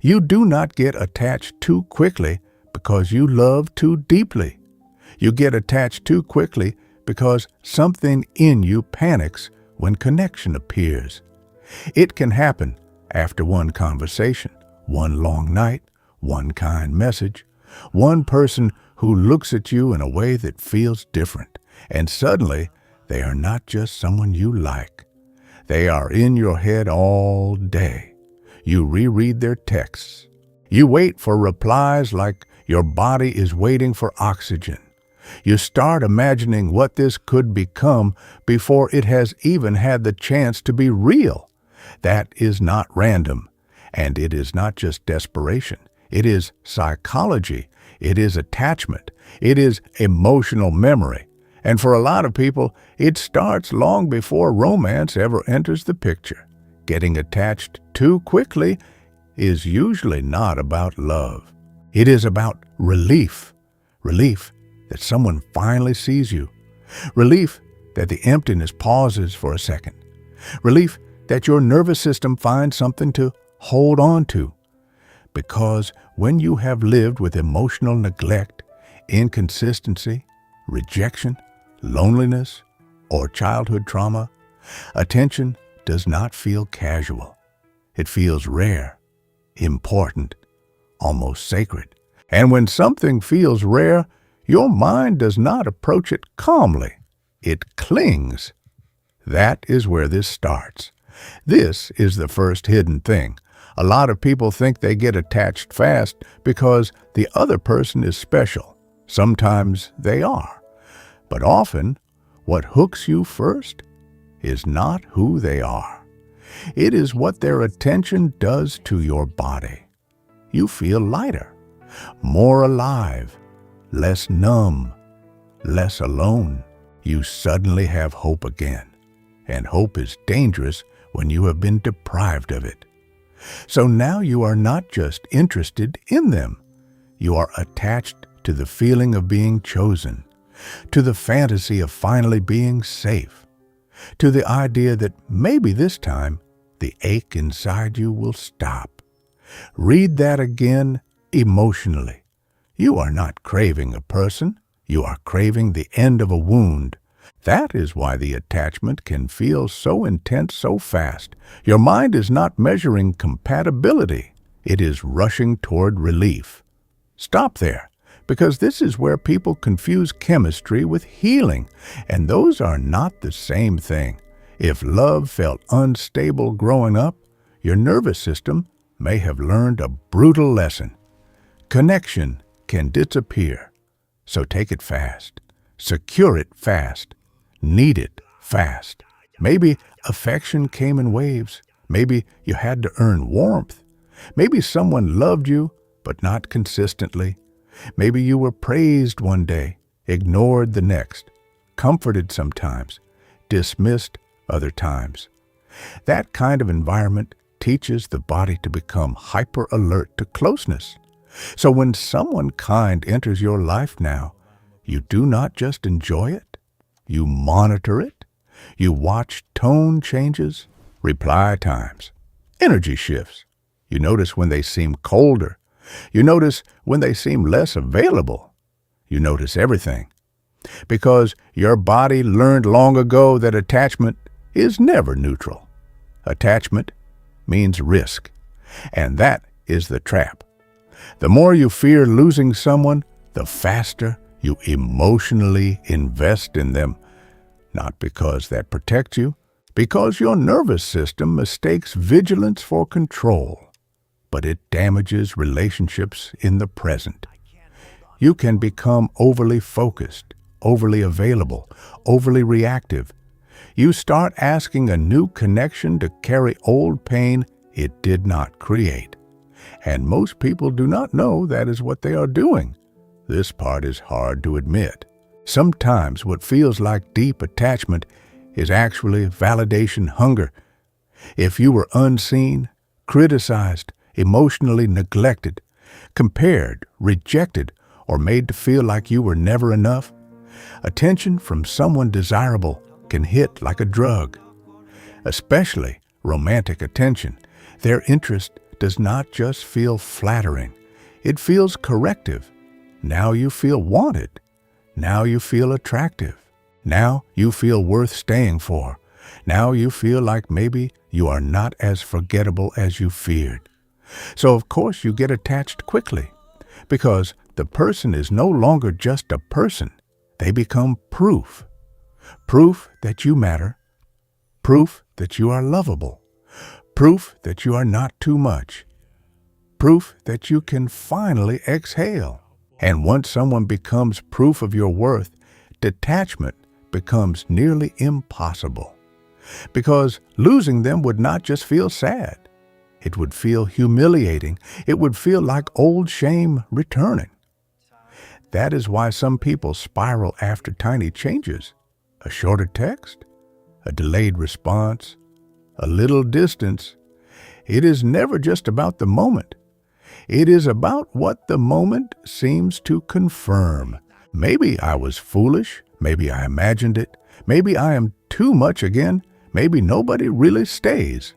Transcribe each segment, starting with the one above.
You do not get attached too quickly because you love too deeply. You get attached too quickly because something in you panics when connection appears. It can happen after one conversation, one long night, one kind message, one person who looks at you in a way that feels different, and suddenly they are not just someone you like. They are in your head all day. You reread their texts. You wait for replies like your body is waiting for oxygen. You start imagining what this could become before it has even had the chance to be real. That is not random, and it is not just desperation. It is psychology. It is attachment. It is emotional memory. And for a lot of people, it starts long before romance ever enters the picture. Getting attached too quickly is usually not about love. It is about relief. Relief that someone finally sees you. Relief that the emptiness pauses for a second. Relief that your nervous system finds something to hold on to. Because when you have lived with emotional neglect, inconsistency, rejection, loneliness, or childhood trauma, attention does not feel casual. It feels rare, important, almost sacred. And when something feels rare, your mind does not approach it calmly. It clings. That is where this starts. This is the first hidden thing. A lot of people think they get attached fast because the other person is special. Sometimes they are. But often, what hooks you first is not who they are. It is what their attention does to your body. You feel lighter, more alive, less numb, less alone. You suddenly have hope again. And hope is dangerous when you have been deprived of it. So now you are not just interested in them. You are attached to the feeling of being chosen, to the fantasy of finally being safe, to the idea that maybe this time the ache inside you will stop. Read that again emotionally. You are not craving a person. You are craving the end of a wound. That is why the attachment can feel so intense so fast. Your mind is not measuring compatibility. It is rushing toward relief. Stop there, because this is where people confuse chemistry with healing, and those are not the same thing. If love felt unstable growing up, your nervous system may have learned a brutal lesson. Connection can disappear, so take it fast. Secure it fast. Need it fast. Maybe affection came in waves. Maybe you had to earn warmth. Maybe someone loved you, but not consistently. Maybe you were praised one day, ignored the next, comforted sometimes, dismissed other times. That kind of environment teaches the body to become hyper alert to closeness. So when someone kind enters your life now, you do not just enjoy it. You monitor it. You watch tone changes, reply times, energy shifts. You notice when they seem colder. You notice when they seem less available. You notice everything. Because your body learned long ago that attachment is never neutral. Attachment means risk. And that is the trap. The more you fear losing someone, the faster you emotionally invest in them, not because that protects you, because your nervous system mistakes vigilance for control, but it damages relationships in the present. You can become overly focused, overly available, overly reactive. You start asking a new connection to carry old pain it did not create. And most people do not know that is what they are doing. This part is hard to admit. Sometimes what feels like deep attachment is actually validation hunger. If you were unseen, criticized, emotionally neglected, compared, rejected, or made to feel like you were never enough, attention from someone desirable can hit like a drug. Especially romantic attention. Their interest does not just feel flattering. It feels corrective. Now you feel wanted. Now you feel attractive. Now you feel worth staying for. Now you feel like maybe you are not as forgettable as you feared. So of course you get attached quickly, because the person is no longer just a person. They become proof. Proof that you matter. Proof that you are lovable. Proof that you are not too much. Proof that you can finally exhale. And once someone becomes proof of your worth, detachment becomes nearly impossible. Because losing them would not just feel sad. It would feel humiliating. It would feel like old shame returning. That is why some people spiral after tiny changes. A shorter text, a delayed response, a little distance. It is never just about the moment. It is about what the moment seems to confirm. Maybe I was foolish. Maybe I imagined it. Maybe I am too much again. Maybe nobody really stays.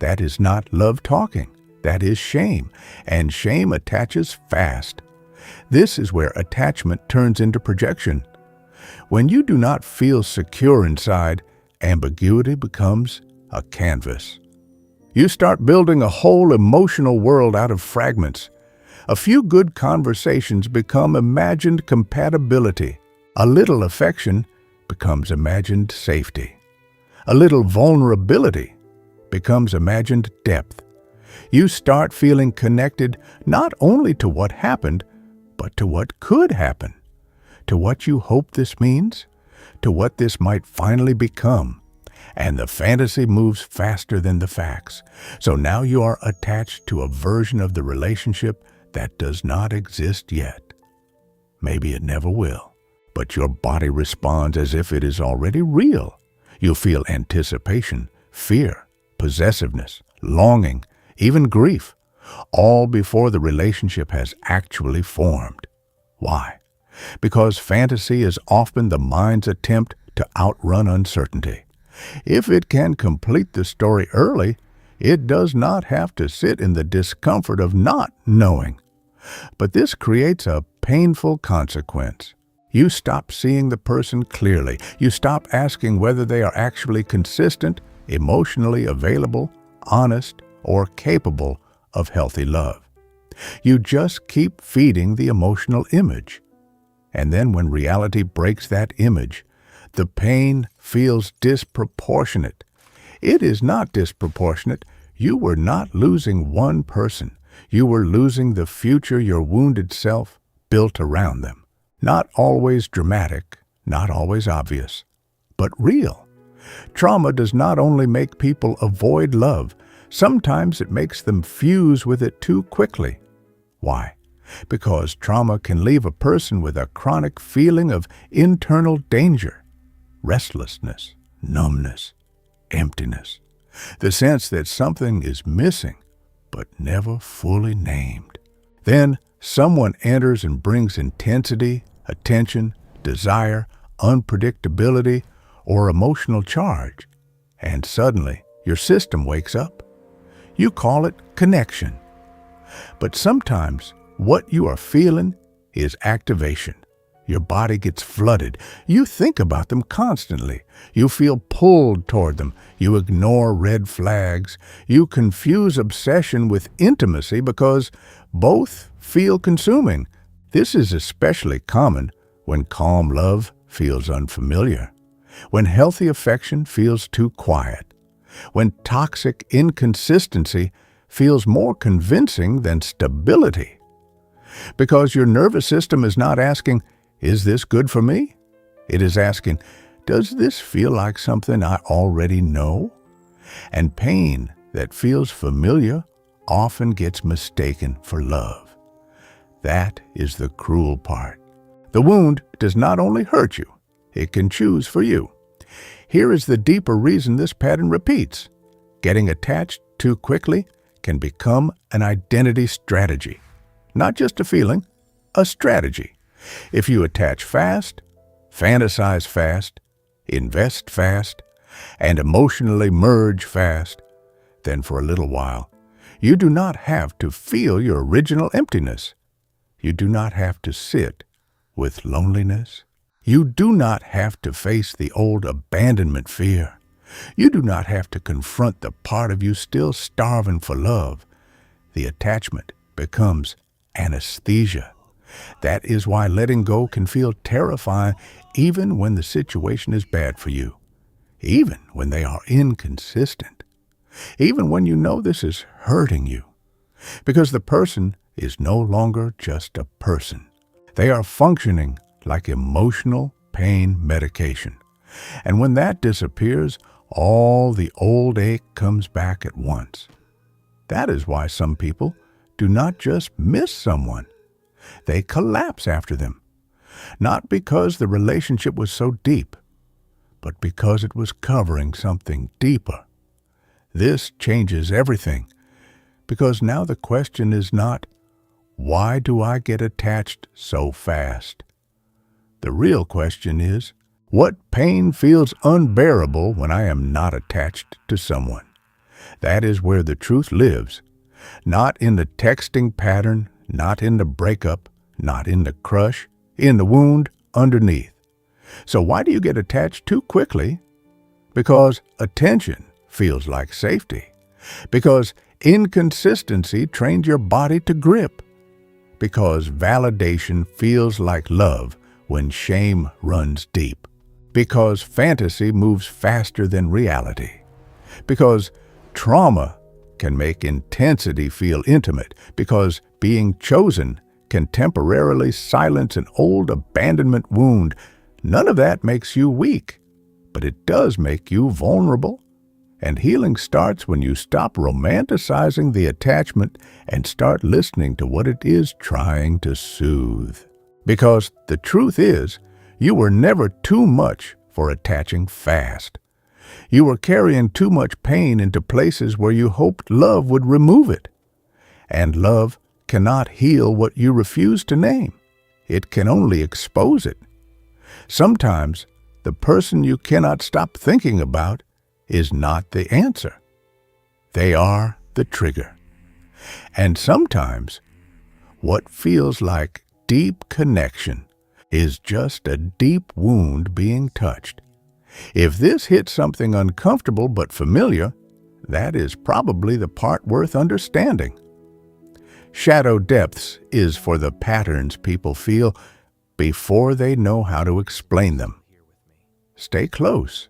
That is not love talking. That is shame. And shame attaches fast. This is where attachment turns into projection. When you do not feel secure inside, ambiguity becomes a canvas. You start building a whole emotional world out of fragments. A few good conversations become imagined compatibility. A little affection becomes imagined safety. A little vulnerability becomes imagined depth. You start feeling connected not only to what happened, but to what could happen, to what you hope this means, to what this might finally become. And the fantasy moves faster than the facts. So now you are attached to a version of the relationship that does not exist yet. Maybe it never will, but your body responds as if it is already real. You feel anticipation, fear, possessiveness, longing, even grief, all before the relationship has actually formed. Why? Because fantasy is often the mind's attempt to outrun uncertainty. If it can complete the story early, it does not have to sit in the discomfort of not knowing. But this creates a painful consequence. You stop seeing the person clearly. You stop asking whether they are actually consistent, emotionally available, honest, or capable of healthy love. You just keep feeding the emotional image. And then when reality breaks that image, the pain feels disproportionate. It is not disproportionate. You were not losing one person. You were losing the future your wounded self built around them. Not always dramatic, not always obvious, but real. Trauma does not only make people avoid love, sometimes it makes them fuse with it too quickly. Why? Because trauma can leave a person with a chronic feeling of internal danger, restlessness, numbness, emptiness, the sense that something is missing, but never fully named. Then someone enters and brings intensity, attention, desire, unpredictability, or emotional charge, and suddenly your system wakes up. You call it connection. But sometimes what you are feeling is activation. Your body gets flooded. You think about them constantly. You feel pulled toward them. You ignore red flags. You confuse obsession with intimacy because both feel consuming. This is especially common when calm love feels unfamiliar, when healthy affection feels too quiet, when toxic inconsistency feels more convincing than stability. Because your nervous system is not asking, "Is this good for me?" It is asking, "Does this feel like something I already know?" And pain that feels familiar often gets mistaken for love. That is the cruel part. The wound does not only hurt you, it can choose for you. Here is the deeper reason this pattern repeats. Getting attached too quickly can become an identity strategy. Not just a feeling, a strategy. If you attach fast, fantasize fast, invest fast, and emotionally merge fast, then for a little while, You do not have to feel your original emptiness. You do not have to sit with loneliness. You do not have to face the old abandonment fear. You do not have to confront the part of you still starving for love. The attachment becomes anesthesia. That is why letting go can feel terrifying even when the situation is bad for you, even when they are inconsistent, even when you know this is hurting you, because the person is no longer just a person. They are functioning like emotional pain medication. And when that disappears, all the old ache comes back at once. That is why some people do not just miss someone. They collapse after them, not because the relationship was so deep, but because it was covering something deeper. This changes everything, because now the question is not, why do I get attached so fast? The real question is, what pain feels unbearable when I am not attached to someone? That is where the truth lives, not in the texting pattern, not in the breakup, not in the crush, in the wound underneath. So why do you get attached too quickly? Because attention feels like safety. Because inconsistency trains your body to grip. Because validation feels like love when shame runs deep. Because fantasy moves faster than reality. Because trauma can make intensity feel intimate. Because being chosen can temporarily silence an old abandonment wound. None of that makes you weak, but it does make you vulnerable. And healing starts when you stop romanticizing the attachment and start listening to what it is trying to soothe. Because the truth is, you were never too much for attaching fast. You were carrying too much pain into places where you hoped love would remove it. And love cannot heal what you refuse to name. It can only expose it. Sometimes the person you cannot stop thinking about is not the answer. They are the trigger. And sometimes what feels like deep connection is just a deep wound being touched. If this hits something uncomfortable but familiar, that is probably the part worth understanding. Shadow depths is for the patterns people feel before they know how to explain them. Stay close.